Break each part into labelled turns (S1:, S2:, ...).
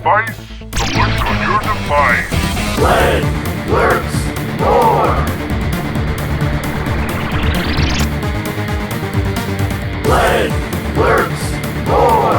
S1: device to look on your device.
S2: Len Lurks Moar. Len Lurks Moar.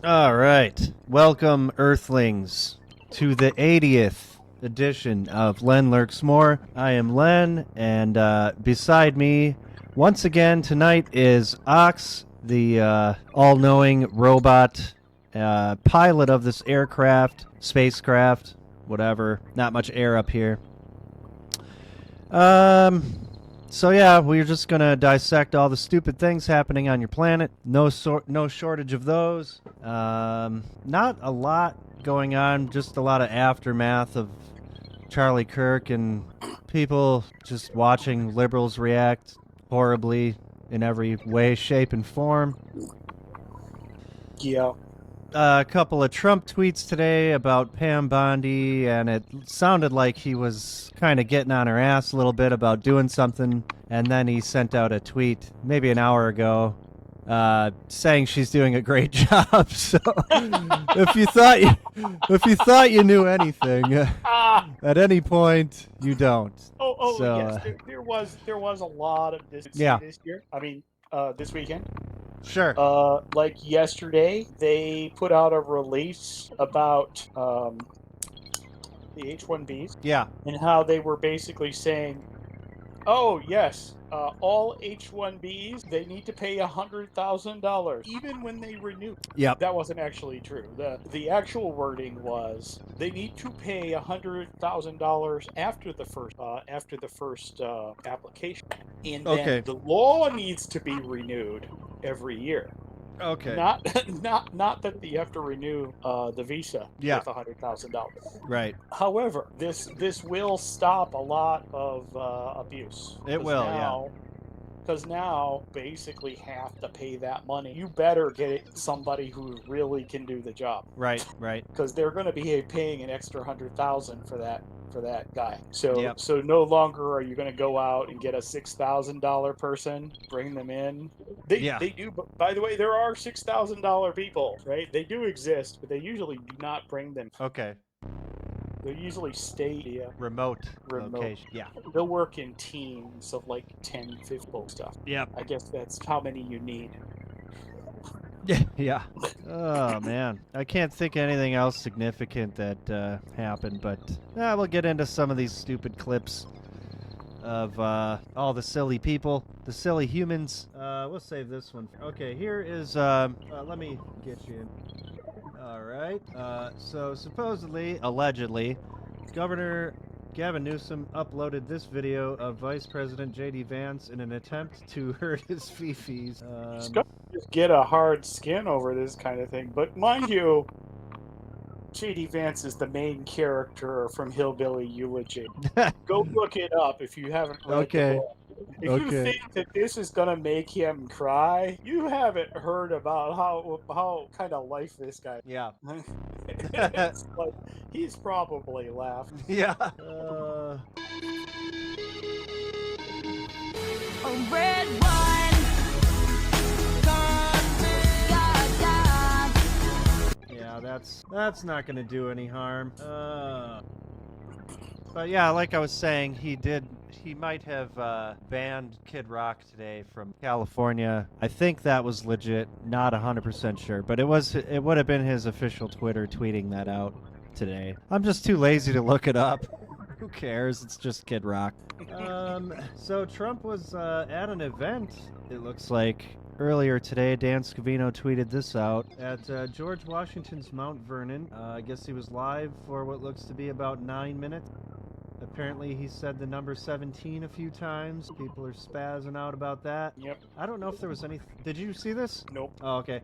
S3: All right. Welcome, Earthlings, to the 80th edition of Len Lurks Moar. I am Len, and beside me, once again tonight, is Ox, the all-knowing robot pilot of this aircraft, spacecraft, whatever. Not much air up here. So yeah, we're just gonna dissect all the stupid things happening on your planet. No shortage of those. Not a lot going on. Just a lot of aftermath of Charlie Kirk and people just watching liberals react horribly in every way, shape, and form.
S4: Yeah.
S3: A couple of Trump tweets today about Pam Bondi, and it sounded like he was kind of getting on her ass a little bit about doing something, and then he sent out a tweet maybe an hour ago saying she's doing a great job. So if you thought you knew anything at any point, you don't.
S4: Yes. There was a lot of this this year. I mean, this weekend.
S3: Sure.
S4: Like yesterday, they put out a release about the H-1Bs.
S3: Yeah.
S4: And how they were basically saying, oh, yes, all H-1Bs, they need to pay $100,000, even when they renew.
S3: Yep.
S4: That wasn't actually true. The actual wording was they need to pay $100,000 after the first application, and then the law needs to be renewed every year.
S3: Okay.
S4: Not that you have to renew the visa with $100,000.
S3: Right.
S4: However, this will stop a lot of abuse.
S3: It will,
S4: Because now, basically, have to pay that money. You better get somebody who really can do the job.
S3: Right.
S4: Because they're going to be paying an extra $100,000 for that guy. So
S3: Yep.
S4: so no longer are you going to go out and get a $6,000 person, bring them in. They do. By the way, there are $6,000 people, right? They do exist, but they usually do not bring them.
S3: Okay.
S4: They usually stay
S3: Remote location. Yeah.
S4: They'll work in teams of like 10, 50 stuff.
S3: Yep.
S4: I guess that's how many you need.
S3: Yeah. Oh, man. I can't think of anything else significant that happened, but we'll get into some of these stupid clips of all the silly people, the silly humans. We'll save this one. Okay, here is, let me get you in. All right. So supposedly, allegedly, Governor Gavin Newsom uploaded this video of Vice President J.D. Vance in an attempt to hurt his fifis.
S4: Just get a hard skin over this kind of thing. But mind you, J.D. Vance is the main character from Hillbilly Eulogy. Go look it up if you haven't read the book. If you think that this is going to make him cry, you haven't heard about how kind of life this guy.
S3: Yeah.
S4: It's like, he's probably laughed.
S3: Yeah.
S5: A red wine.
S3: Yeah, that's not going to do any harm. But yeah, like I was saying, he might have banned Kid Rock today from California. I think that was legit, not 100% sure, but it would have been his official Twitter tweeting that out today. I'm just too lazy to look it up. Who cares? It's just Kid Rock. So Trump was at an event, it looks like, earlier today. Dan Scavino tweeted this out at George Washington's Mount Vernon. I guess he was live for what looks to be about 9 minutes. Apparently he said the number 17 a few times. People are spazzing out about that.
S4: Yep.
S3: I don't know if there was any... Did you see this?
S4: Nope.
S3: Oh, okay.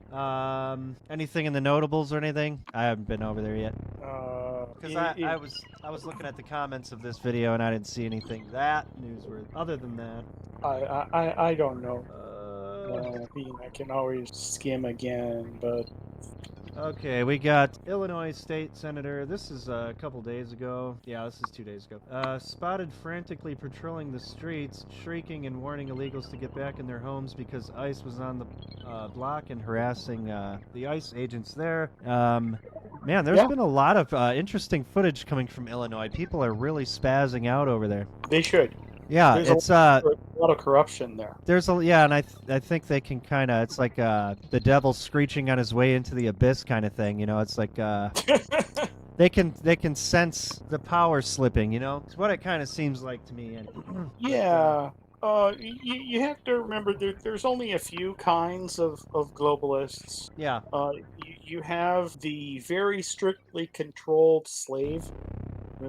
S3: Anything in the notables or anything? I haven't been over there yet. Because I was looking at the comments of this video and I didn't see anything that newsworthy. Other than that...
S4: I don't know. I can always skim again, but
S3: Okay, we got Illinois State Senator. This is a couple days ago. Yeah, this is 2 days ago. Spotted frantically patrolling the streets, shrieking and warning illegals to get back in their homes because ICE was on the block and harassing the ICE agents there. Man, there's been a lot of interesting footage coming from Illinois. People are really spazzing out over there.
S4: They should.
S3: Yeah,
S4: There's
S3: it's
S4: a lot of corruption there.
S3: There's a and I think they can kind of, it's like the devil screeching on his way into the abyss kind of thing, you know. It's like they can sense the power slipping, you know. It's what it kind of seems like to me.
S4: Yeah. You have to remember there's only a few kinds of globalists.
S3: Yeah.
S4: You have the very strictly controlled slave.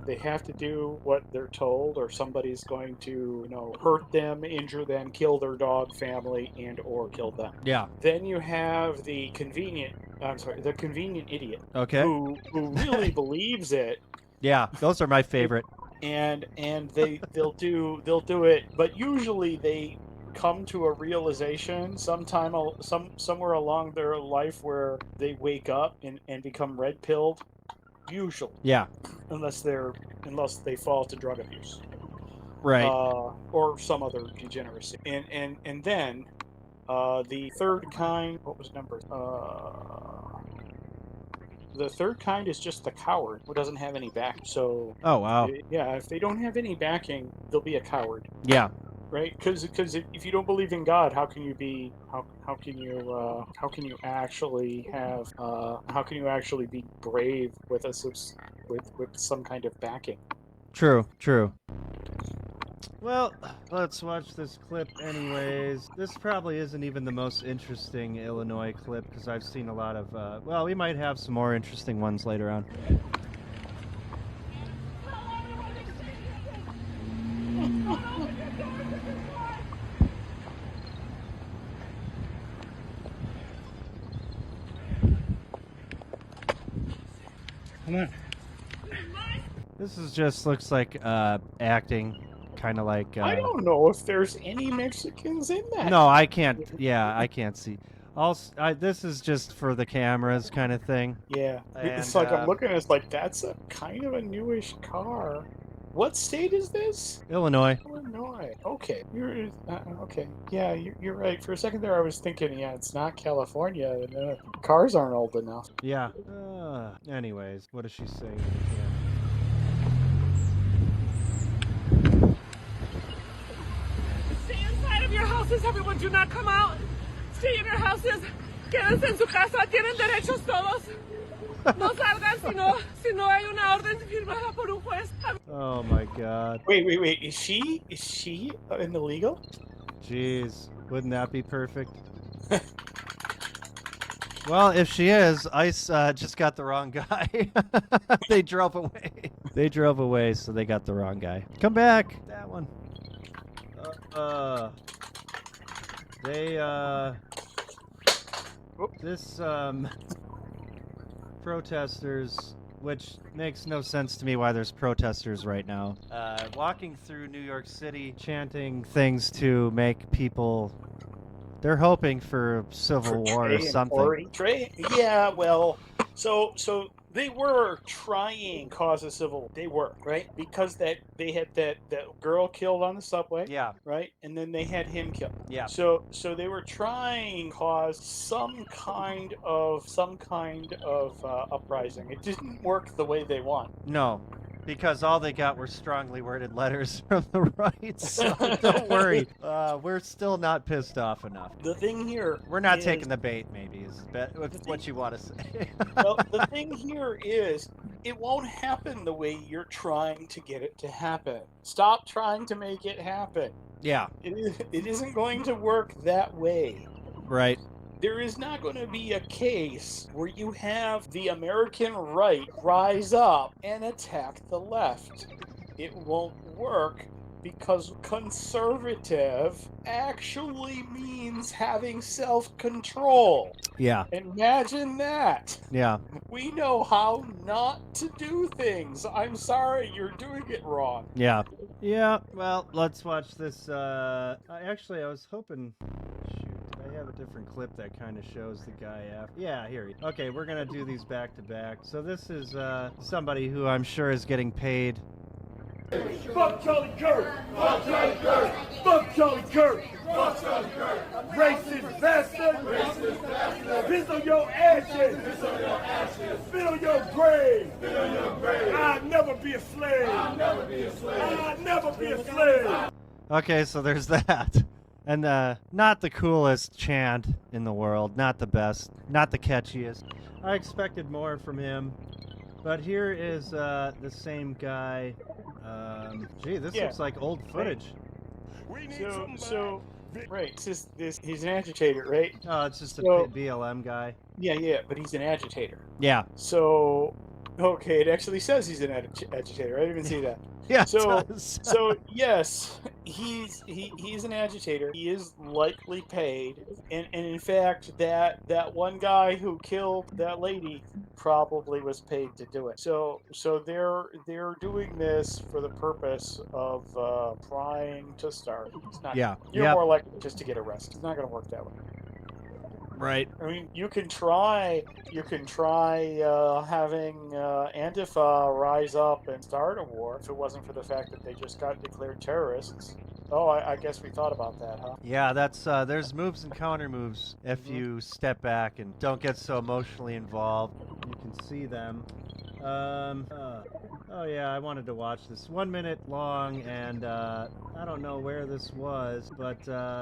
S4: They have to do what they're told, or somebody's going to, hurt them, injure them, kill their dog family, and or kill them.
S3: Yeah.
S4: Then you have the convenient idiot.
S3: Okay.
S4: Who really believes it.
S3: Yeah, those are my favorite.
S4: And they'll do it, but usually they come to a realization somewhere along their life where they wake up and become red pilled. Usually. Yeah. Unless they fall to drug abuse.
S3: Right.
S4: Or some other degeneracy. And then the third kind, what was number? The third kind is just the coward who doesn't have any backing. So.
S3: Oh wow.
S4: If they don't have any backing, they'll be a coward.
S3: Yeah.
S4: Right, because if you don't believe in God, how can you actually be brave with some kind of backing?
S3: True. Well, let's watch this clip anyways. This probably isn't even the most interesting Illinois clip because I've seen a lot of. We might have some more interesting ones later on.
S6: Come on.
S3: This is just looks like acting, kind of like.
S4: I don't know if there's any Mexicans in that.
S3: No, I can't. Yeah, I can't see. Also, this is just for the cameras, kind of thing.
S4: Yeah,
S3: And,
S4: it's like I'm looking at it, it's like that's a kind of a newish car. What state is this?
S3: Illinois.
S4: Illinois. Okay. Okay. Yeah, you're right. For a second there, I was thinking, it's not California. Cars aren't old enough.
S3: Yeah. Anyways, what is she saying?
S7: Stay inside of your houses, everyone. Do not come out. Stay in your houses. Quédense en su casa. Tienen derechos todos. No salgan si no hay una orden firmada por un juez.
S3: Oh my God.
S4: Wait. Is she an illegal?
S3: Jeez, wouldn't that be perfect? Well, if she is, ICE just got the wrong guy. They drove away, so they got the wrong guy. Come back. That one. This protesters, which makes no sense to me why there's protesters right now, walking through New York City chanting things to make people, they're hoping for civil war or something.
S4: Yeah, well, so they were trying to cause a civil. They were, right? Because they had that girl killed on the subway.
S3: Yeah.
S4: Right? And then they had him killed.
S3: Yeah.
S4: So they were trying to cause some kind of uprising. It didn't work the way they want.
S3: No, because all they got were strongly worded letters from the right. So don't worry, we're still not pissed off enough.
S4: The thing here,
S3: we're not taking the bait. Maybe is what you want to say.
S4: Well, the thing here is, it won't happen the way you're trying to get it to happen. Stop trying to make it happen.
S3: Yeah.
S4: It isn't going to work that way.
S3: Right.
S4: There is not going to be a case where you have the American right rise up and attack the left. It won't work because conservative actually means having self-control.
S3: Yeah.
S4: Imagine that.
S3: Yeah.
S4: We know how not to do things. I'm sorry, you're doing it wrong.
S3: Yeah. Yeah. Well, let's watch this. Actually, I was hoping. Shoot, did I have a different clip that kind of shows the guy after. Yeah, here. Okay, we're gonna do these back to back. So this is somebody who I'm sure is getting paid.
S2: Fuck Charlie Kirk! Fuck Charlie Kirk! Fuck Charlie Kirk! Fuck Charlie Kirk! Racist bastard! Racist bastard! Piss on your ashes! Piss on your ashes! Spit on your grave! Spit on your grave! I'll never be a slave! I'll never be a slave! I'll never be a slave!
S3: Okay, so there's that. And not the coolest chant in the world, not the best, not the catchiest. I expected more from him. But here is the same guy. Gee, this looks like old footage.
S4: So, right, he's an agitator, right?
S3: Oh, it's just a BLM guy.
S4: Yeah, but he's an agitator.
S3: Yeah.
S4: So, okay, it actually says he's an agitator. I didn't even see that.
S3: Yeah.
S4: So,
S3: it does.
S4: so yes, he's an agitator. He is likely paid, and in fact, that one guy who killed that lady probably was paid to do it. So they're doing this for the purpose of trying to start. It's not.
S3: Yeah.
S4: You're more likely just to get arrested. It's not going to work that way.
S3: Right.
S4: I mean, you can try having Antifa rise up and start a war if it wasn't for the fact that they just got declared terrorists. Oh, I guess we thought about that, huh?
S3: Yeah, that's there's moves and counter moves if you step back and don't get so emotionally involved. You can see them. Oh yeah, I wanted to watch this. 1 minute long, and I don't know where this was, but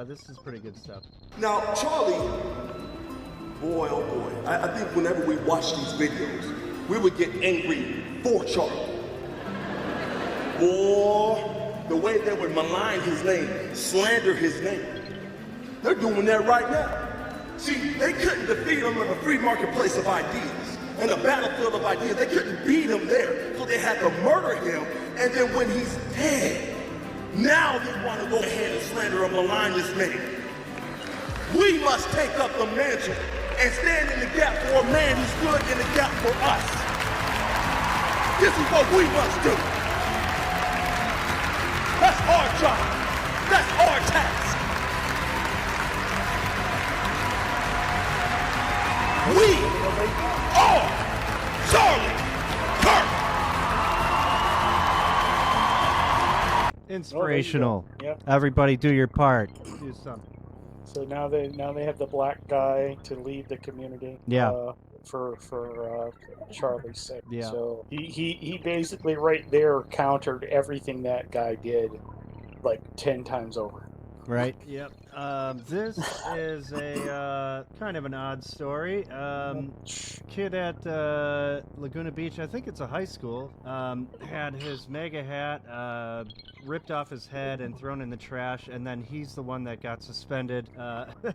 S3: this is pretty good stuff.
S8: Now, Charlie, boy, oh boy, I think whenever we watch these videos, we would get angry for Charlie. Boy, the way they would malign his name, slander his name, they're doing that right now. See, they couldn't defeat him in a free marketplace of ideas, in a battlefield of ideas. They couldn't beat him there, so they had to murder him, and then when he's dead, now they want to go ahead and slander and malign his name. We must take up the mantle and stand in the gap for a man who stood in the gap for us. This is what we must do. That's our job. That's our task. We are Charlie Kirk.
S3: Inspirational.
S4: Yep.
S3: Everybody do your part. Do something.
S4: So now they have the black guy to lead the community.
S3: Yeah.
S4: For Charlie's sake.
S3: Yeah.
S4: So he basically right there countered everything that guy did like 10 times over.
S3: Right. Yep. This is a kind of an odd story. Kid at Laguna Beach, I think it's a high school, had his mega hat ripped off his head and thrown in the trash, and then he's the one that got suspended.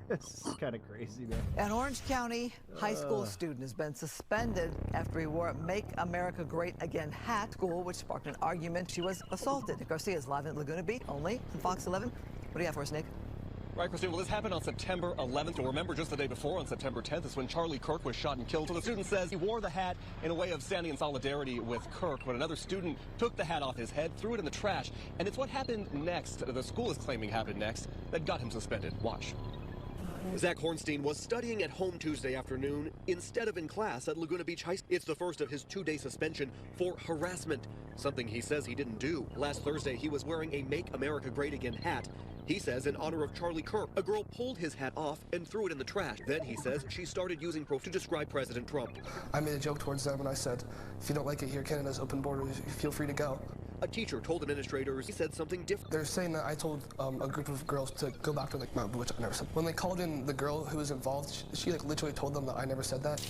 S3: It's kind of crazy, man.
S9: An Orange County high school student has been suspended after he wore a Make America Great Again hat at school, which sparked an argument. She was assaulted. Garcia is live in Laguna Beach, only on Fox 11. What do you have for us, Nick?
S10: Right, Christine. Well, this happened on September 11th. You'll remember just the day before, on September 10th, is when Charlie Kirk was shot and killed. So the student says he wore the hat in a way of standing in solidarity with Kirk, when another student took the hat off his head, threw it in the trash. And it's what happened next, the school is claiming happened next, that got him suspended. Watch. Zach Hornstein was studying at home Tuesday afternoon instead of in class at Laguna Beach High School. It's the first of his 2-day suspension for harassment, something he says he didn't do. Last Thursday, he was wearing a Make America Great Again hat. He says in honor of Charlie Kirk. A girl pulled his hat off and threw it in the trash. Then he says she started using proof to describe President Trump.
S11: I made a joke towards them and I said, if you don't like it here, Canada's open borders, feel free to go.
S10: A teacher told administrators he said something different.
S11: They're saying that I told a group of girls to go back to Mount, which I never said. When they called in the girl who was involved, she literally told them that I never said that.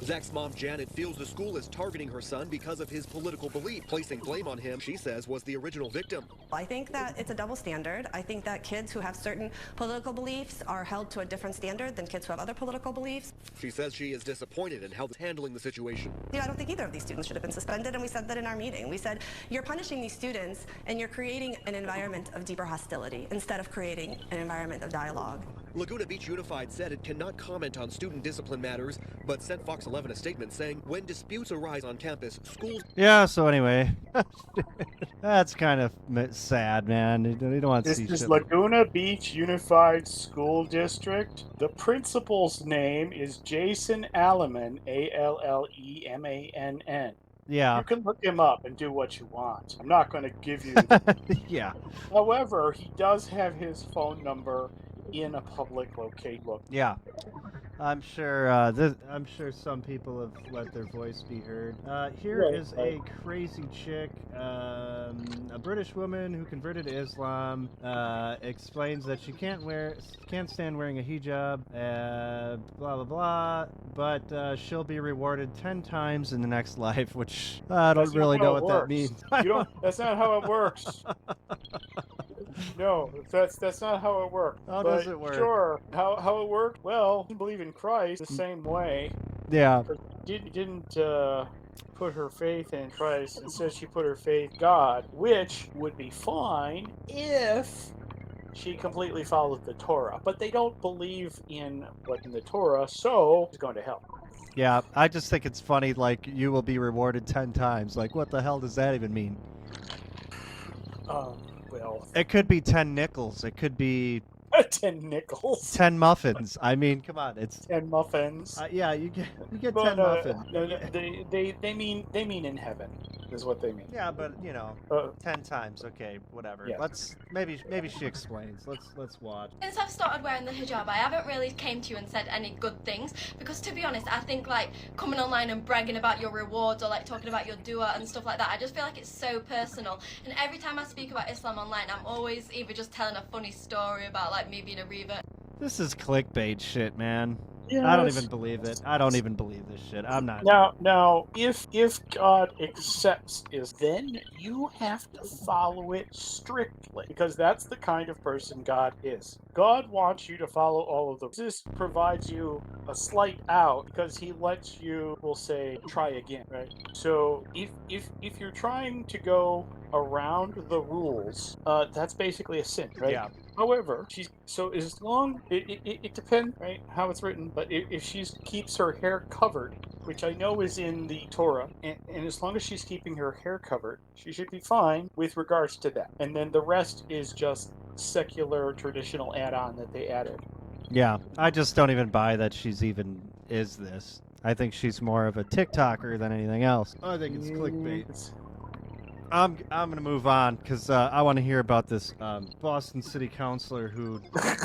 S10: Zach's mom, Janet, feels the school is targeting her son because of his political belief. Placing blame on him, she says, was the original victim.
S12: I think that it's a double standard. I think that kids who have certain political beliefs are held to a different standard than kids who have other political beliefs.
S10: She says she is disappointed in how they're handling the situation.
S12: I don't think either of these students should have been suspended, and we said that in our meeting. We said, you're punishing these students, and you're creating an environment of deeper hostility instead of creating an environment of dialogue.
S10: Laguna Beach Unified said it cannot comment on student discipline matters, but sent Fox 11 a statement saying when disputes arise on campus, schools...
S3: Yeah, so anyway, that's kind of sad, man. You don't want to
S4: This
S3: see
S4: is
S3: shit.
S4: Laguna Beach Unified School District. The principal's name is Jason Alleman, Allemann.
S3: Yeah.
S4: You can look him up and do what you want. I'm not going to give you...
S3: Yeah.
S4: However, he does have his phone number in a public location.
S3: Yeah. I'm sure I'm sure some people have let their voice be heard. Here is a crazy chick, a British woman who converted to Islam, explains that she can't stand wearing a hijab, blah blah blah, but she'll be rewarded 10 times in the next life, which I don't really know what that means.
S4: That's not how it works. No, that's not how it works.
S3: How does it work?
S4: Sure. How it worked? Well, you believe in Christ the same way.
S3: Yeah.
S4: Didn't put her faith in Christ. Instead, she put her faith in God, which would be fine if she completely followed the Torah. But they don't believe in what's in the Torah, so she's going to hell.
S3: Yeah, I just think it's funny, like, you will be rewarded 10 times. Like, what the hell does that even mean?
S4: Well...
S3: It could be 10 nickels. It could be...
S4: 10 nickels.
S3: 10 muffins. I mean, come on, it's
S4: 10 muffins.
S3: Yeah, you get 10 muffins.
S4: No, they mean in heaven is what they mean.
S3: Yeah, but 10 times. Okay, whatever.
S4: Yeah.
S3: Let's maybe she explains. Let's watch.
S13: Since I've started wearing the hijab, I haven't really came to you and said any good things because, to be honest, I think like coming online and bragging about your rewards or like talking about your dua and stuff like that, I just feel like it's so personal. And every time I speak about Islam online, I'm always either just telling a funny story about like me being a revert.
S3: This is clickbait shit, man.
S4: Yes.
S3: I don't even believe it. I don't even believe this shit. I'm not.
S4: Now, if God accepts is, then you have to follow it strictly because that's the kind of person God is. God wants you to follow all of them. This provides you a slight out because he lets you, we'll say, try again, right? So if you're trying to go around the rules, that's basically a sin, right?
S3: Yeah.
S4: However, as long it depends, right, how it's written. But if she keeps her hair covered, which I know is in the Torah, and as long as she's keeping her hair covered, she should be fine with regards to that. And then the rest is just secular traditional add-on that they added.
S3: Yeah, I just don't even buy that she's even is this. I think she's more of a TikToker than anything else. I think it's clickbait. I'm gonna move on because I want to hear about this Boston City Councilor who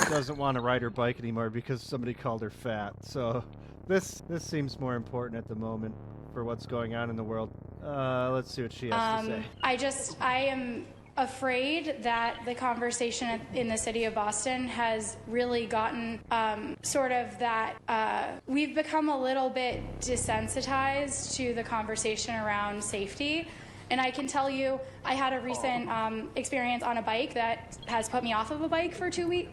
S3: doesn't want to ride her bike anymore because somebody called her fat. So this seems more important at the moment for what's going on in the world. Let's see what she has to say.
S14: I am afraid that the conversation in the city of Boston has really gotten sort of that we've become a little bit desensitized to the conversation around safety. And I can tell you, I had a recent experience on a bike that has put me off of a bike for 2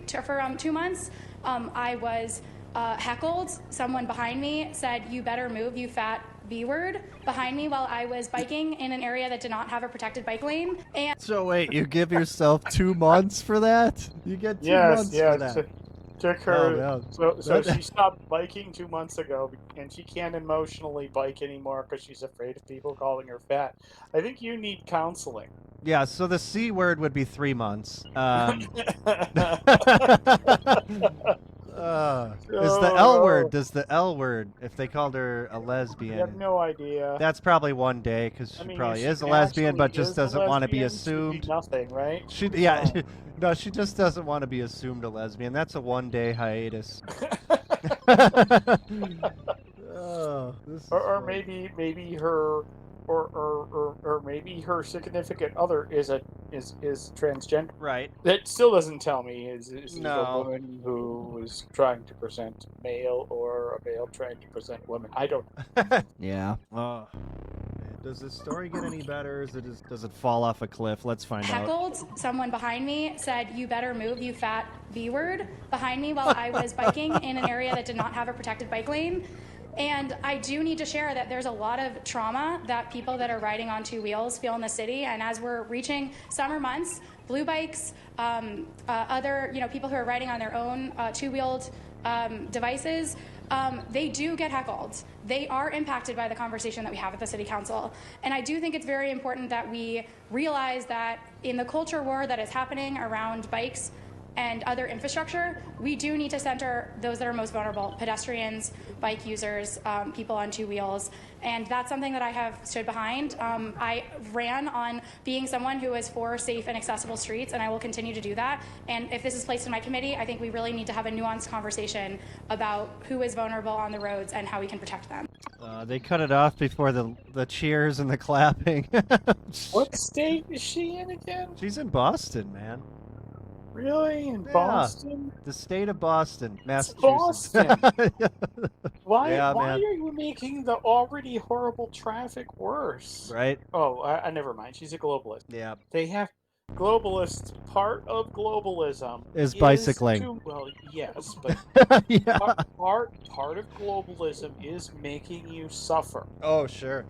S14: months. I was heckled. Someone behind me said, "You better move, you fat B-word," behind me while I was biking in an area that did not have a protected bike lane. And
S3: so wait, you give yourself 2 months for that? You get 2 months for that?
S4: Took her.
S3: Oh,
S4: so she stopped biking 2 months ago, and she can't emotionally bike anymore because she's afraid of people calling her fat. I think you need counseling.
S3: Yeah, so the C word would be 3 months. Is the L word? Does the L word, if they called her a lesbian?
S4: I have no idea.
S3: That's probably 1 day because she probably is a lesbian, but just doesn't want to be assumed.
S4: Nothing, right?
S3: No, she just doesn't want to be assumed a lesbian. That's a 1-day hiatus.
S4: Or maybe her. Or maybe her significant other is transgender.
S3: Right.
S4: That still doesn't tell me is
S3: No.
S4: a woman who is trying to present male or a male trying to present woman. I don't.
S3: Yeah. Does this story get any better? Or does it fall off a cliff? Let's find out.
S14: heckled. Someone behind me said, "You better move, you fat B-word," behind me while I was biking in an area that did not have a protected bike lane. And I do need to share that there's a lot of trauma that people that are riding on 2 wheels feel in the city. And as we're reaching summer months, blue bikes, other people who are riding on their own two-wheeled devices, they do get heckled. They are impacted by the conversation that we have at the City Council. And I do think it's very important that we realize that in the culture war that is happening around bikes and other infrastructure, we do need to center those that are most vulnerable: pedestrians, bike users, people on two wheels. And that's something that I have stood behind. I ran on being someone who is for safe and accessible streets, and I will continue to do that. And if this is placed in my committee, I think we really need to have a nuanced conversation about who is vulnerable on the roads and how we can protect them.
S3: They cut it off before the cheers and the clapping.
S4: What state is she in again?
S3: She's in Boston, man.
S4: Really? In
S3: Yeah.
S4: Boston?
S3: The state of Boston, Massachusetts.
S4: Boston. Why
S3: Yeah,
S4: why
S3: man.
S4: are you making the already horrible traffic worse?
S3: Right?
S4: Oh, I never mind. She's a globalist.
S3: Yeah.
S4: They have globalists. Part of globalism
S3: Is bicycling.
S4: Well, yes, but
S3: Yeah.
S4: part of globalism is making you suffer.
S3: Oh, sure.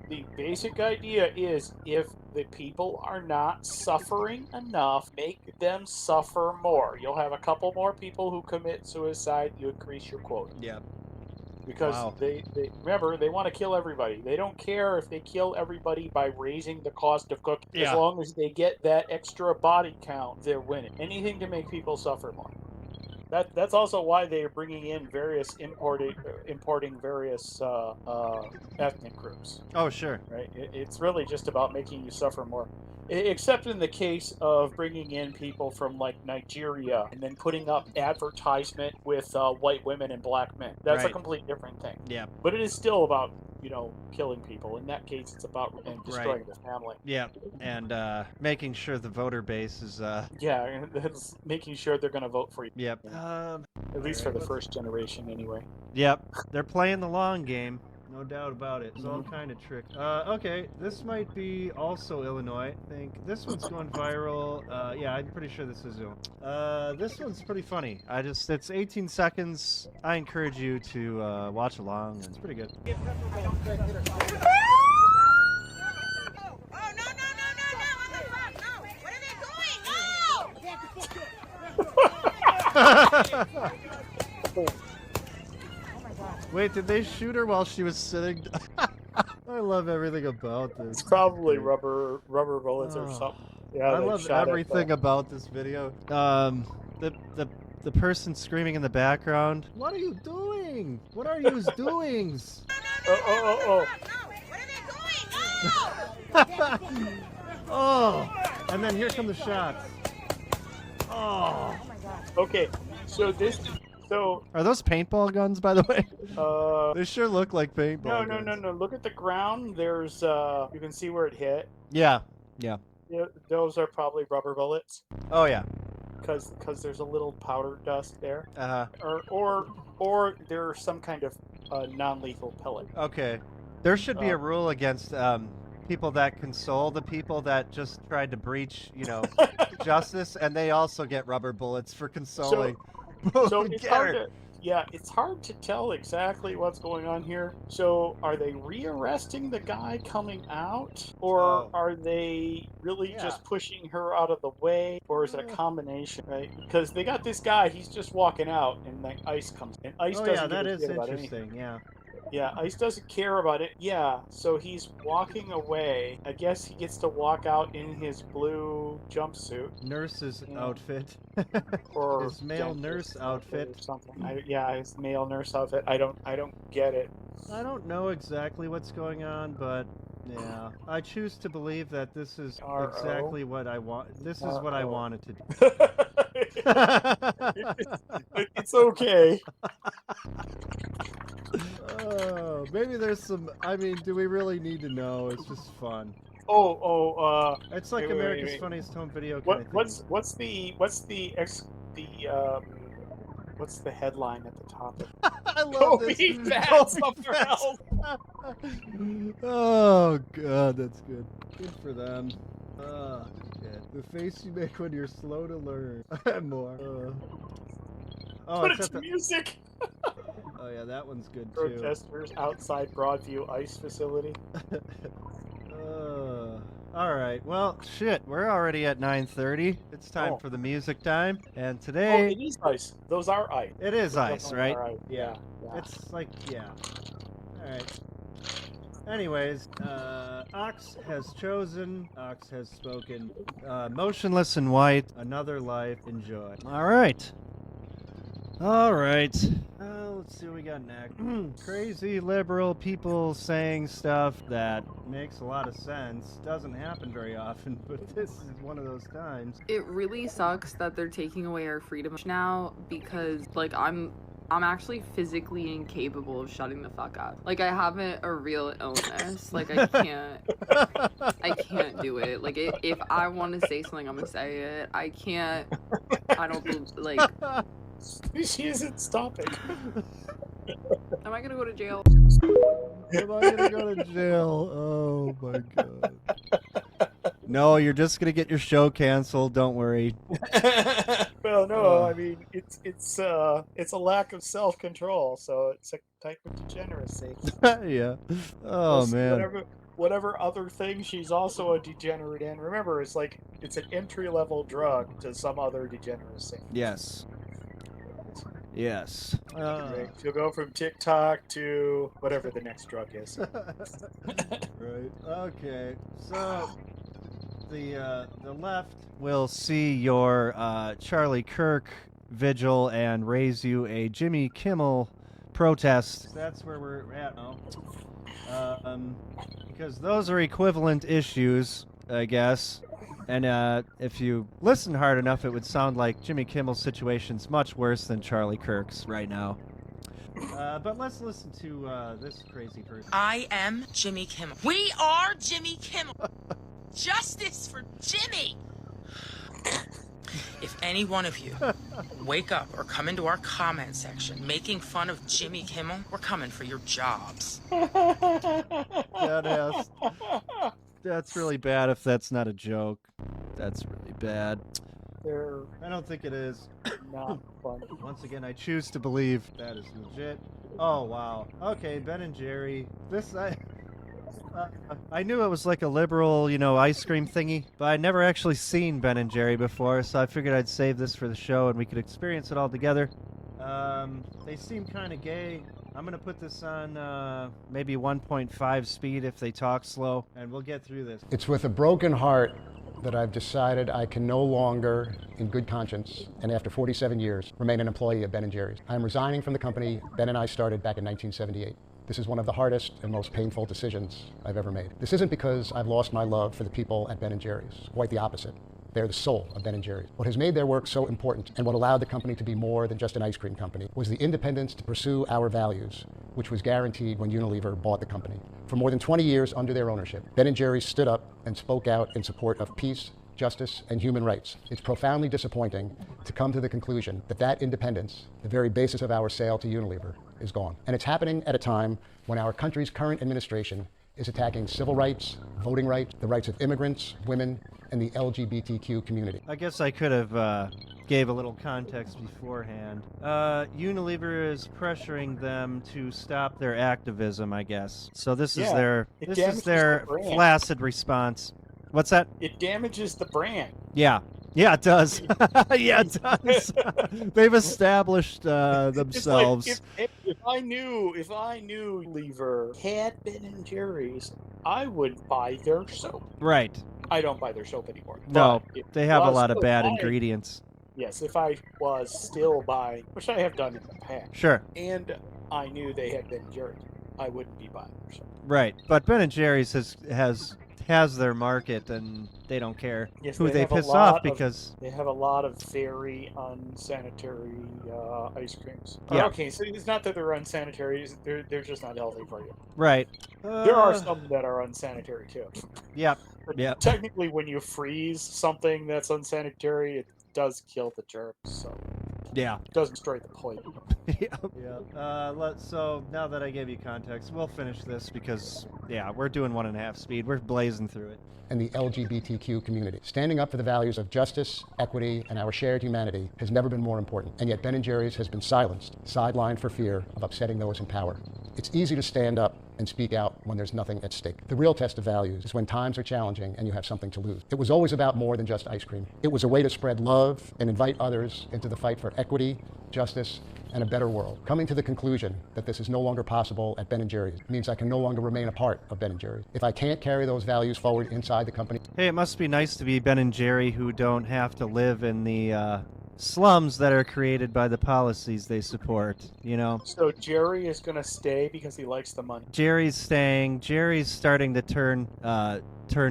S4: The basic idea is if the people are not suffering enough, make them suffer more. You'll have a couple more people who commit suicide, you increase your quota.
S3: Yeah.
S4: Because
S3: Wow.
S4: they remember, they want to kill everybody. They don't care if they kill everybody by raising the cost of cooking.
S3: Yeah.
S4: As long as they get that extra body count, they're winning. Anything to make people suffer more. That's also why they're bringing in various importing various ethnic groups.
S3: Oh, sure.
S4: Right? It's really just about making you suffer more. Except in the case of bringing in people from like Nigeria and then putting up advertisement with white women and black men. That's a
S3: Right.
S4: complete different thing.
S3: Yeah.
S4: But it is still about, killing people. In that case, it's about destroying the family.
S3: Yeah. And making sure the voter base is.
S4: Yeah, and that's making sure they're going to vote for you.
S3: Yep.
S4: At least for the first generation, anyway.
S3: Yep. They're playing the long game. No doubt about it. It's all kind of trick. Okay, this might be also Illinois. I think this one's going viral. Yeah, I'm pretty sure this is Illinois. This one's pretty funny. It's 18 seconds. I encourage you to watch along. It's pretty good. Wait, did they shoot her while she was sitting? I love everything about this.
S4: It's probably rubber bullets or something. Yeah,
S3: I
S4: they
S3: love
S4: shot
S3: everything
S4: at
S3: about this video. The person screaming in the background. What are you doing? What are you doing?
S4: Oh.
S3: Oh, and then here come the shots. Oh.
S4: Okay, so
S3: Are those paintball guns, by the way? They sure look like paintball guns.
S4: No. Look at the ground. There's you can see where it hit.
S3: Yeah.
S4: Those are probably rubber bullets.
S3: Oh yeah.
S4: Because there's a little powder dust there.
S3: Uh-huh.
S4: Or there's some kind of non-lethal pellet.
S3: Okay. There should be a rule against people that console the people that just tried to breach, justice, and they also get rubber bullets for consoling.
S4: So it's hard to tell exactly what's going on here. So are they rearresting the guy coming out, or are they really just pushing her out of the way, or is it a combination? Right? Because they got this guy, he's just walking out, and like ICE comes in. ICE doesn't
S3: that
S4: give a
S3: is
S4: shit about
S3: interesting.
S4: anything.
S3: Yeah.
S4: Yeah, ICE doesn't care about it. Yeah, so he's walking away. I guess he gets to walk out in his blue jumpsuit.
S3: Nurse's outfit.
S4: Or
S3: his male nurse outfit.
S4: Or something. His male nurse outfit. I don't get it.
S3: I don't know exactly what's going on, but yeah. I choose to believe that this is exactly what I want. This is what I wanted to do.
S4: It's okay.
S3: Oh, maybe there's some. I mean, do we really need to know? It's just fun.
S4: It's
S3: like America's Funniest Home Video.
S4: What's the headline at the top?
S3: I love
S4: Go
S3: this.
S4: be fat
S3: Go be
S4: somewhere
S3: fat.
S4: else.
S3: Oh god, that's good. Good for them. Shit. The face you make when you're slow to learn. More.
S4: Put it to music.
S3: Oh yeah, that one's good too.
S4: Protesters outside Broadview ICE facility.
S3: All right. Well, shit. We're already at 9:30. It's time
S4: Oh.
S3: for the music time. And
S4: Oh,
S3: today
S4: it is ice. Those are ice.
S3: it is
S4: Those
S3: ice,
S4: definitely
S3: right?
S4: are ice. Yeah.
S3: It's like, yeah. All right. Anyways, Ox has spoken. Motionless in White, Another Life, enjoy. All right. Let's see what we got next. Crazy liberal people saying stuff that makes a lot of sense. Doesn't happen very often, but this is one of those times.
S15: It really sucks that they're taking away our freedom now because, like, I'm actually physically incapable of shutting the fuck up. Like, I have a real illness. Like, I can't do it. Like, if I want to say something, I'm gonna say it. I don't, like...
S4: She isn't stopping.
S15: Am I gonna go to jail?
S3: Am I gonna go to jail? Oh my god. No, you're just gonna get your show canceled. Don't worry.
S4: Well, no, I mean it's a lack of self-control, so it's a type of degeneracy.
S3: Yeah. Oh man.
S4: Whatever other thing she's also a degenerate in. Remember, it's an entry-level drug to some other degeneracy.
S3: Yes. Yes.
S4: She'll go from TikTok to whatever the next drug is.
S3: Right. Okay. So the left will see your Charlie Kirk vigil and raise you a Jimmy Kimmel protest. That's where we're at now. Because those are equivalent issues, I guess. And if you listen hard enough, it would sound like Jimmy Kimmel's situation's much worse than Charlie Kirk's right now. But let's listen to this crazy person.
S16: I am Jimmy Kimmel. We are Jimmy Kimmel. Justice for Jimmy. If any one of you wake up or come into our comment section making fun of Jimmy Kimmel, we're coming for your jobs.
S3: That's really bad if that's not a joke. That's really bad. I don't think it is.
S4: Not fun.
S3: Once again, I choose to believe that is legit. Oh, wow. Okay, Ben and Jerry. I knew it was like a liberal, ice cream thingy, but I'd never actually seen Ben and Jerry before, so I figured I'd save this for the show and we could experience it all together. They seem kind of gay. I'm going to put this on maybe 1.5 speed if they talk slow, and we'll get through this.
S17: It's with a broken heart that I've decided I can no longer, in good conscience, and after 47 years, remain an employee of Ben & Jerry's. I'm resigning from the company Ben and I started back in 1978. This is one of the hardest and most painful decisions I've ever made. This isn't because I've lost my love for the people at Ben & Jerry's. Quite the opposite. They're the soul of Ben & Jerry's. What has made their work so important and what allowed the company to be more than just an ice cream company was the independence to pursue our values, which was guaranteed when Unilever bought the company. For more than 20 years under their ownership, Ben & Jerry's stood up and spoke out in support of peace, justice, and human rights. It's profoundly disappointing to come to the conclusion that that independence, the very basis of our sale to Unilever, is gone. And it's happening at a time when our country's current administration is attacking civil rights, voting rights, the rights of immigrants, women, and the LGBTQ community.
S3: I guess I could have gave a little context beforehand. Unilever is pressuring them to stop their activism, I guess. So this is their flaccid response. What's that?
S4: It damages the brand.
S3: Yeah, it does. Yeah, it does. They've established themselves.
S4: It's like if I knew Lever had Ben & Jerry's, I would buy their soap.
S3: Right.
S4: I don't buy their soap anymore.
S3: No, they have a lot of bad ingredients.
S4: Yes, if I was still buying, which I have done in the past.
S3: Sure.
S4: And I knew they had Ben & Jerry's, I wouldn't be buying their soap.
S3: Right, but Ben & Jerry's has their market, and they don't care who they piss off because
S4: they have a lot of very unsanitary ice creams.
S3: Yeah.
S4: Okay, so it's not that they're unsanitary; they're just not healthy for you.
S3: Right.
S4: There are some that are unsanitary too.
S3: Yep.
S4: But
S3: yep.
S4: Technically, when you freeze something that's unsanitary, it does kill the germs. So
S3: yeah,
S4: it does destroy the point.
S3: So now that I gave you context, we'll finish this because we're doing 1.5 speed. We're blazing through it.
S17: And the LGBTQ community. Standing up for the values of justice, equity, and our shared humanity has never been more important. And yet Ben & Jerry's has been silenced, sidelined for fear of upsetting those in power. It's easy to stand up and speak out when there's nothing at stake. The real test of values is when times are challenging and you have something to lose. It was always about more than just ice cream. It was a way to spread love and invite others into the fight for equity, justice, and a better world. Coming to the conclusion that this is no longer possible at Ben & Jerry's means I can no longer remain a part of Ben & Jerry's. If I can't carry those values forward inside the company...
S3: Hey, it must be nice to be Ben & Jerry who don't have to live in the slums that are created by the policies they support, you know?
S4: So Jerry is going to stay because he likes the money.
S3: Jerry's staying. Jerry's starting to turn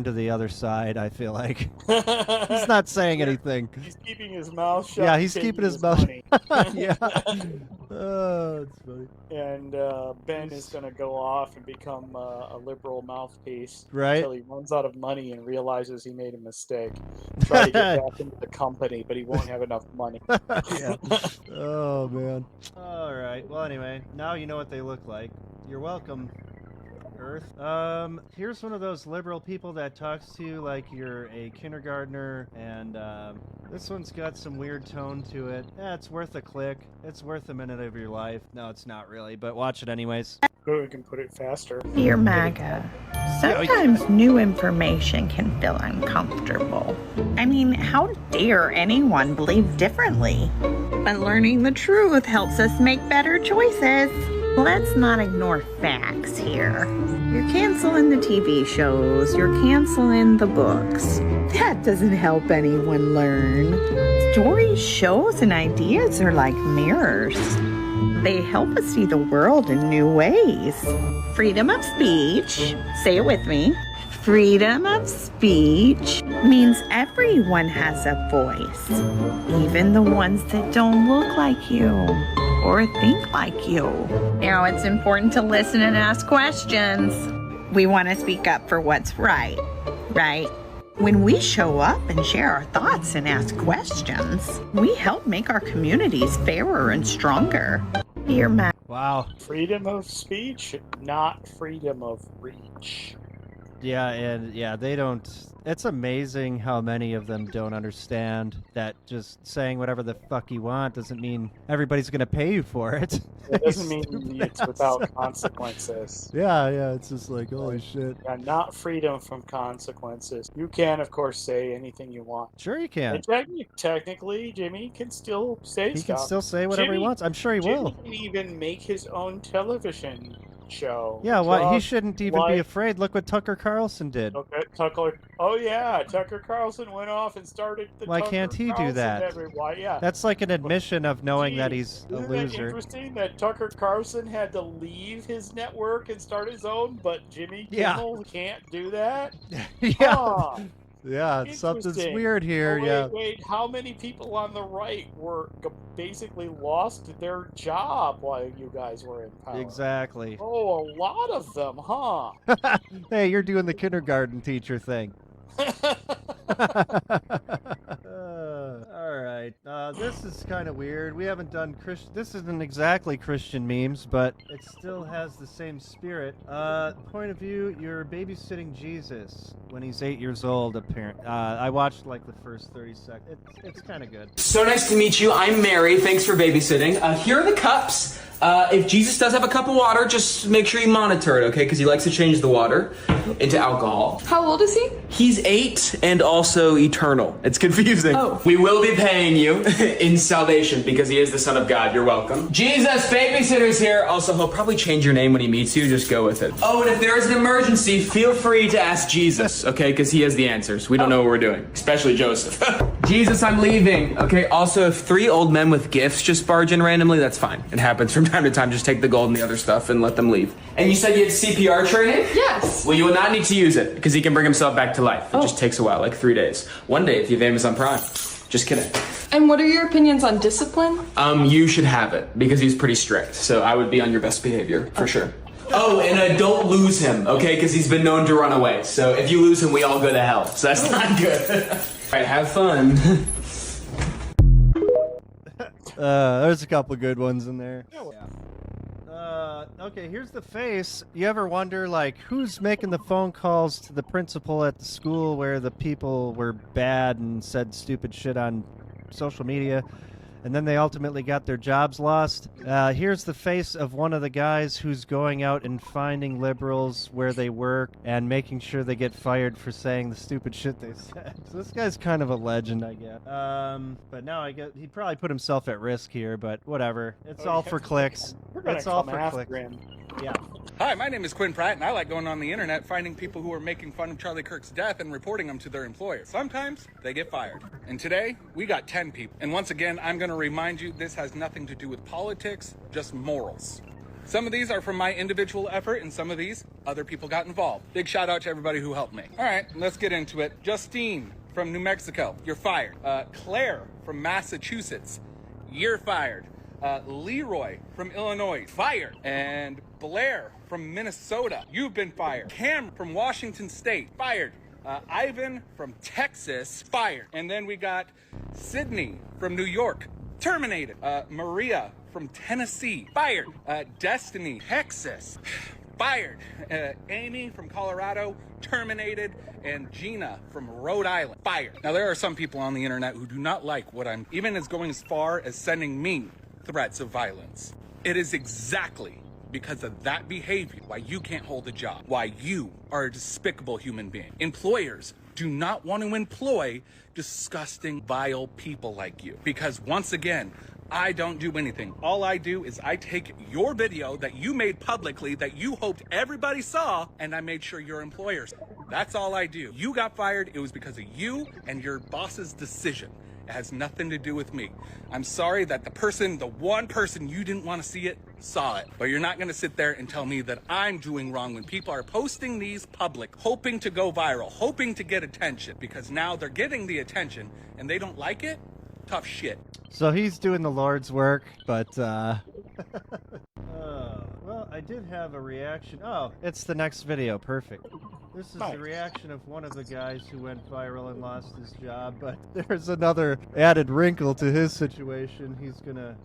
S3: to the other side, I feel like. He's not saying anything.
S4: He's keeping his mouth shut.
S3: Yeah, he's keeping his mouth shut. Yeah. Oh, it's funny.
S4: And Ben is going to go off and become a liberal mouthpiece.
S3: Right.
S4: Until he runs out of money and realizes he made a mistake. Try to get back into the company, but he won't have enough money.
S3: Yeah. Oh, man. All right. Well, anyway, now you know what they look like. You're welcome, Earth. Here's one of those liberal people that talks to you like you're a kindergartner, and this one's got some weird tone to it. Yeah, it's worth a click. It's worth a minute of your life. No, it's not really, but watch it anyways.
S4: We can put it faster.
S18: Dear MAGA, sometimes new information can feel uncomfortable. I mean, how dare anyone believe differently? But learning the truth helps us make better choices. Let's not ignore facts here. You're canceling the TV shows, you're canceling the books. That doesn't help anyone learn. Stories, shows, and ideas are like mirrors. They help us see the world in new ways. Freedom of speech, say it with me. Freedom of speech means everyone has a voice, even the ones that don't look like you or think like you. Now, it's important to listen and ask questions. We want to speak up for what's right? When we show up and share our thoughts and ask questions, we help make our communities fairer and stronger. Dear Matt.
S3: Wow.
S4: Freedom of speech, not freedom of reach.
S3: Yeah, and yeah, they don't... It's amazing how many of them don't understand that just saying whatever the fuck you want doesn't mean everybody's going to pay you for it.
S4: It doesn't mean it's without consequences.
S3: Yeah, it's just like, holy shit.
S4: Yeah, not freedom from consequences. You can, of course, say anything you want.
S3: Sure you can.
S4: And technically, Jimmy can still say stuff.
S3: He can still say whatever he wants. I'm sure he
S4: Jimmy
S3: will.
S4: can even make his own television show.
S3: Yeah, why he shouldn't even be afraid. Look what Tucker Carlson did.
S4: Okay, Tucker Carlson went off and started the
S3: Why
S4: Tucker
S3: can't he do
S4: Carlson
S3: that?
S4: Yeah.
S3: That's like an admission of knowing that he's a
S4: Isn't
S3: loser.
S4: that interesting that Tucker Carlson had to leave his network and start his own, but Jimmy Kimmel can't do that?
S3: Yeah. Yeah, something's weird here.
S4: Wait, how many people on the right were basically lost their job while you guys were in power?
S3: Exactly.
S4: Oh, a lot of them, huh?
S3: Hey, you're doing the kindergarten teacher thing. All right. This is kind of weird. We haven't done This isn't exactly Christian memes, but it still has the same spirit. Point of view: you're babysitting Jesus when he's 8 years old. Apparently, I watched like the first 30 seconds. It's kind of good.
S19: So nice to meet you. I'm Mary. Thanks for babysitting. Here are the cups. If Jesus does have a cup of water, just make sure you monitor it, okay? Because he likes to change the water into alcohol.
S15: How old is he?
S19: He's 8 and also eternal. It's confusing.
S15: Oh.
S19: We will be paying you in salvation because he is the Son of God. You're welcome. Jesus, babysitter's here. Also, he'll probably change your name when he meets you. Just go with it. Oh, and if there is an emergency, feel free to ask Jesus, okay? Because he has the answers. We don't know what we're doing, especially Joseph. Jesus, I'm leaving. Okay, also, if 3 old men with gifts just barge in randomly, that's fine. It happens from time to time. Just take the gold and the other stuff and let them leave. And you said you had CPR training?
S15: Yes.
S19: Well, you will not need to use it because he can bring himself back to life. It just takes a while, like 3 days. One day if you have Amazon Prime. Just kidding.
S15: And what are your opinions on discipline?
S19: You should have it because he's pretty strict. So I would be on your best behavior for sure. Oh, and don't lose him, okay? Because he's been known to run away. So if you lose him, we all go to hell. So that's not good. All right, have fun.
S3: There's a couple good ones in there. Okay, here's the face. You ever wonder, like, who's making the phone calls to the principal at the school where the people were bad and said stupid shit on social media? and then they ultimately got their jobs lost. Here's the face of one of the guys who's going out and finding liberals where they work and making sure they get fired for saying the stupid shit they said. So this guy's kind of a legend, I guess. But now I guess he probably put himself at risk here, but whatever. It's all for clicks. It's all for clicks. Yeah.
S20: Hi, my name is Quinn Pratt, and I like going on the internet finding people who are making fun of Charlie Kirk's death and reporting them to their employer. Sometimes they get fired. And today, we got 10 people. And once again, I'm going to remind you this has nothing to do with politics, just morals. Some of these are from my individual effort, and some of these, other people got involved. Big shout out to everybody who helped me. All right, let's get into it. Justine from New Mexico, you're fired. Claire from Massachusetts, you're fired. Leroy from Illinois, fired. And Blair from Minnesota, you've been fired. Cam from Washington State, fired. Ivan from Texas, fired. And then we got Sydney from New York, terminated. Maria from Tennessee, fired. Destiny, Texas, fired. Amy from Colorado, terminated. And Gina from Rhode Island, fired. Now, there are some people on the internet who do not like what I'm even as going as far as sending me threats of violence. It is exactly because of that behavior why you can't hold a job, why you are a despicable human being. Employers do not want to employ disgusting, vile people like you. Because once again, I don't do anything. All I do is I take your video that you made publicly that you hoped everybody saw, and I made sure your employers. That's all I do. You got fired, it was because of you and your boss's decision. It has nothing to do with me. I'm sorry that the one person you didn't want to see it, saw it. But you're not going to sit there and tell me that I'm doing wrong when people are posting these public, hoping to go viral, hoping to get attention, because now they're getting the attention and they don't like it. Tough shit.
S3: So he's doing the Lord's work, but, well, I did have a reaction. Oh, it's the next video. Perfect. This is the reaction of one of the guys who went viral and lost his job, but there's another added wrinkle to his situation. He's gonna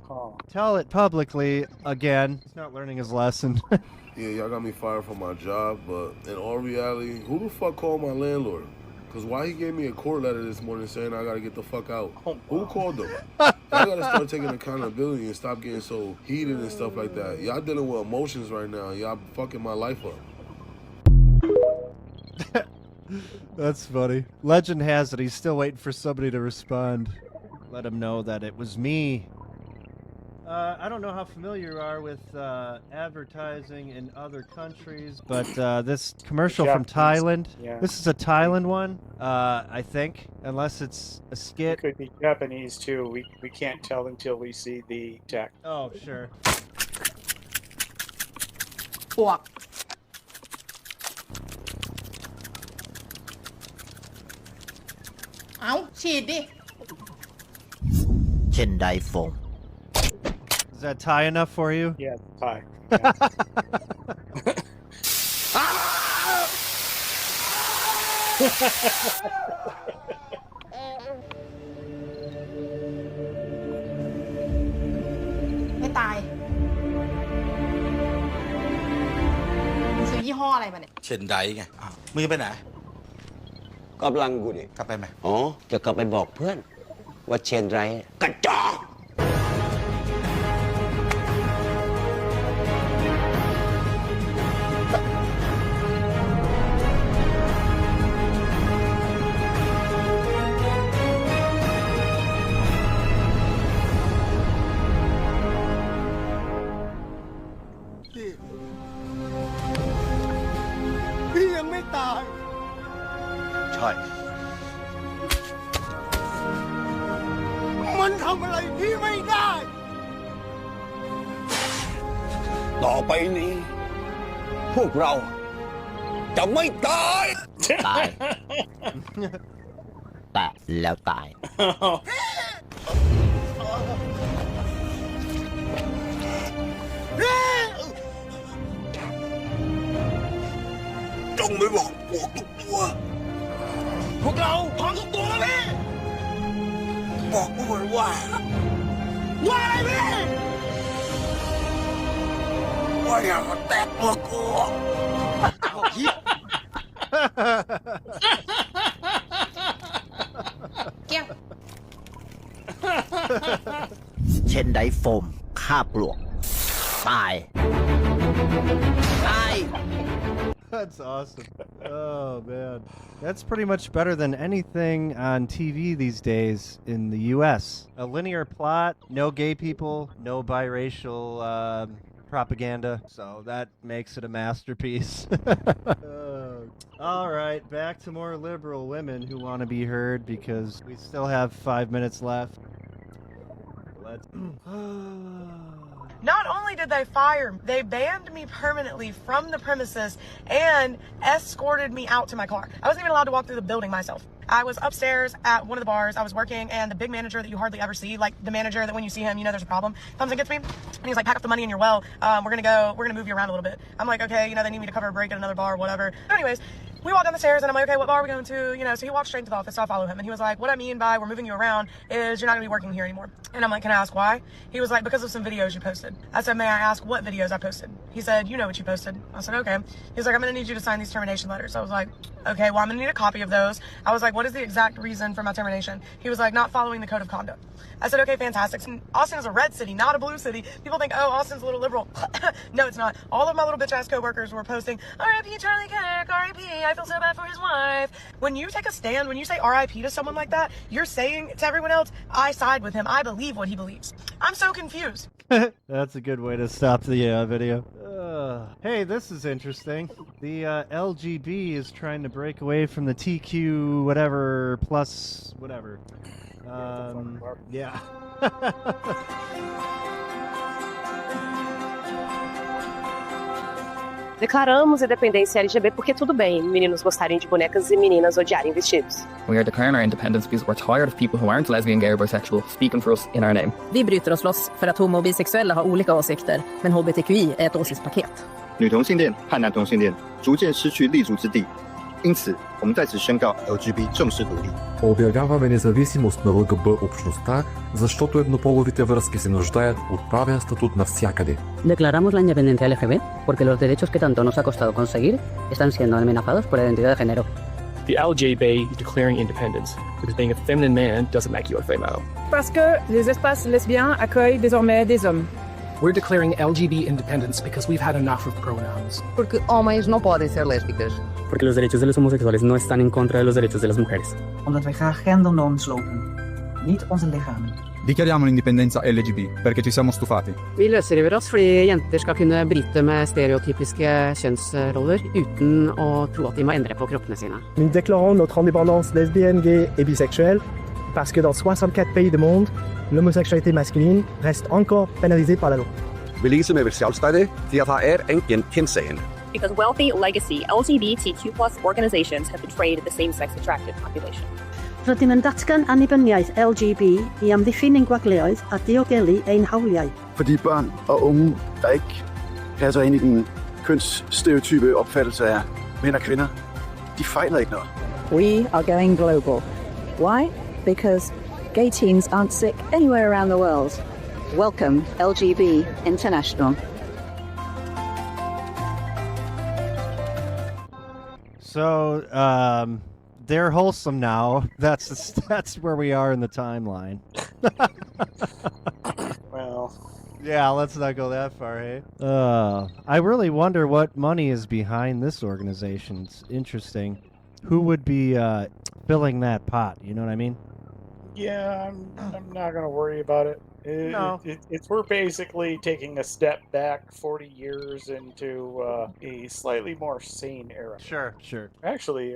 S3: tell it publicly again. He's not learning his lesson.
S21: Yeah, y'all got me fired from my job, but in all reality, who the fuck called my landlord? Because why he gave me a court letter this morning saying I gotta get the fuck out? Who called them? Y'all gotta start taking accountability and stop getting so heated and stuff like that. Y'all dealing with emotions right now. Y'all fucking my life up.
S3: That's funny. Legend has it he's still waiting for somebody to respond. Let him know that it was me. I don't know how familiar you are with advertising in other countries, but this commercial from Thailand, this is a Thailand one, I think, unless it's a skit.
S4: It could be Japanese, too. We can't tell until we see the text.
S3: Oh, sure.
S22: พวก เอาฉีดดิ
S23: เช่นไดโฟม
S3: Is that Thai enough for you?
S4: Yeah, Thai.
S22: ไม่ตายมึงซื้อยี่ห้ออะไรมาเนี่ย
S23: เช่นไดไงมึงจะไปไหน
S24: กำลังกูดิ
S23: กลับไปไหม
S24: อ๋อ จะกลับไปบอกเพื่อน ว่าเชนไรกระจอก
S2: พี่ยังไม่ตาย
S23: ใช่
S2: มันทำอะไรพี่ไม่ได้
S24: ต่อไปนี้ พวกเราจะไม่ตาย
S23: ตาย แต่แล้วตาย
S24: จงไม่บอกพวกทุกตัว พวกเราพร้อมทุกตัวแล้วพี่ บอกพวกมันว่าอะไรพี่ ว่าอย่ามาแตะตัวกู
S22: เกี้ยว
S1: ไดโฟมคาบปลวกตาย
S3: That's awesome. Oh, man. That's pretty much better than anything on TV these days in the U.S. A linear plot, no gay people, no biracial propaganda. So that makes it a masterpiece. All right, back to more liberal women who want to be heard because we still have 5 minutes left. Let's...
S5: Not only did they fire me, they banned me permanently from the premises and escorted me out to my car. I wasn't even allowed to walk through the building myself. I was upstairs at one of the bars. I was working, and the big manager that you hardly ever see, like the manager that when you see him, you know there's a problem, comes and gets me. And he's like, pack up the money in your well. We're gonna move you around a little bit. I'm like, okay, they need me to cover a break at another bar, whatever. But anyways, we walk down the stairs, and I'm like, okay, what bar are we going to? So he walked straight to the office, so I follow him. And he was like, what I mean by we're moving you around is you're not gonna be working here anymore. And I'm like, can I ask why? He was like, because of some videos you posted. I said, may I ask what videos I posted? He said, you know what you posted. I said, okay. He was like, I'm gonna need you to sign these termination letters. I was like, okay, well, I'm gonna need a copy of those. I was like, what is the exact reason for my termination? He was like, not following the code of conduct. I said, okay, fantastic. Austin is a red city, not a blue city. People think, oh, Austin's a little liberal. No, it's not. All of my little bitch-ass coworkers were posting, R.I.P. Charlie Kirk, R.I.P. I feel so bad for his wife. When you take a stand, when you say R.I.P. to someone like that, you're saying to everyone else, I side with him. I believe what he believes. I'm so confused.
S3: That's a good way to stop the video. Hey, this is interesting. The LGB is trying to break away from the TQ whatever plus whatever. Yeah.
S6: Declaramos a independência LGBT porque tudo bem meninos gostarem de bonecas e meninas odiarem vestidos.
S7: We are declaring our independence because we're tired of people who aren't lesbian, gay or bisexual speaking for us in our name.
S25: Vi bryter oss loss för att homo och bisexuella har olika åsikter, men HBTQI är ett åsiktspaket.
S26: 女同性恋和男同性恋逐渐失去立足之地，因此我们在此宣告 LGBT 正式独立。
S27: Обявяваме независимост на ЛГБ общността, защото еднополовите връзки се нуждаят от правен статут навсякъде.
S25: Declaramos la independencia LGBT porque los derechos que tanto nos ha costado conseguir están siendo amenazados por la identidad de género.
S28: The LGB is declaring independence because being a feminine man doesn't make you a female.
S29: Parce que les espaces lesbiens accueillent désormais des hommes.
S30: We're declaring LGB independence because we've had enough of pronouns.
S25: Porque homens não podem ser lésbicas.
S7: Porque los derechos de los homosexuales no están en contra de los derechos de las mujeres.
S31: Omdat wij graag gendernormen slopen, niet onze lichamen.
S32: Dichiariamo l'indipendenza LGB perché ci siamo stufati.
S6: Vi løsriver oss fordi jenter skal kunne bryte med stereotypiske kjønnsroller uten å tro at de må endre på kroppene sine.
S33: Nous déclarons notre indépendance lesbienne, gay et bisexuelle parce que dans 64 pays du monde, l'homosexualité masculine reste encore pénalisée par la loi.
S34: Vi lyser med vårt selvstænde til at her ingen kinsagen.
S6: Because wealthy legacy LGBTQ+ organizations have betrayed the same-sex attracted population.
S35: Rydym yn datgan annibyniaeth LGB i amddiffyn ein gwagleoedd a diogelu ein hawliau.
S33: For de børn og unge, der ikke passer ind i den kønsstereotype opfattelse af mænd og kvinder, de fejler ikke noget.
S25: We are going global. Why? Because gay teens aren't sick anywhere around the world. Welcome, LGB International.
S3: So, they're wholesome now. That's where we are in the timeline.
S4: Well,
S3: yeah, let's not go that far, hey? I really wonder what money is behind this organization. It's interesting. Who would be filling that pot? You know what I mean?
S4: yeah, I'm not gonna worry about it.
S3: No.
S4: We're basically taking a step back 40 years into a slightly more sane era.
S3: Sure.
S4: Actually,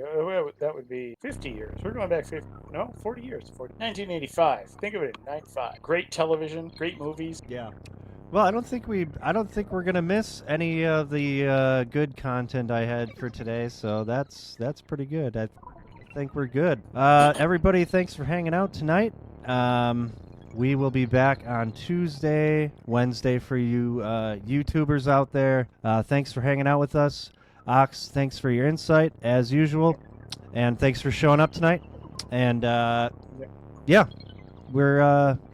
S4: that would be 50 years. We're going back 40 years. 1985. Think of it in 95. Great television, great movies.
S3: Yeah. Well, I don't think we're gonna miss any of the good content I had for today. So that's pretty good. I think we're good. Everybody, thanks for hanging out tonight. We will be back on Tuesday, Wednesday for you YouTubers out there. Thanks for hanging out with us. Ox, thanks for your insight, as usual. And thanks for showing up tonight. And, yeah,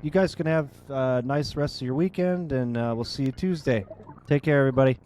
S3: you guys can have a nice rest of your weekend, and we'll see you Tuesday. Take care, everybody.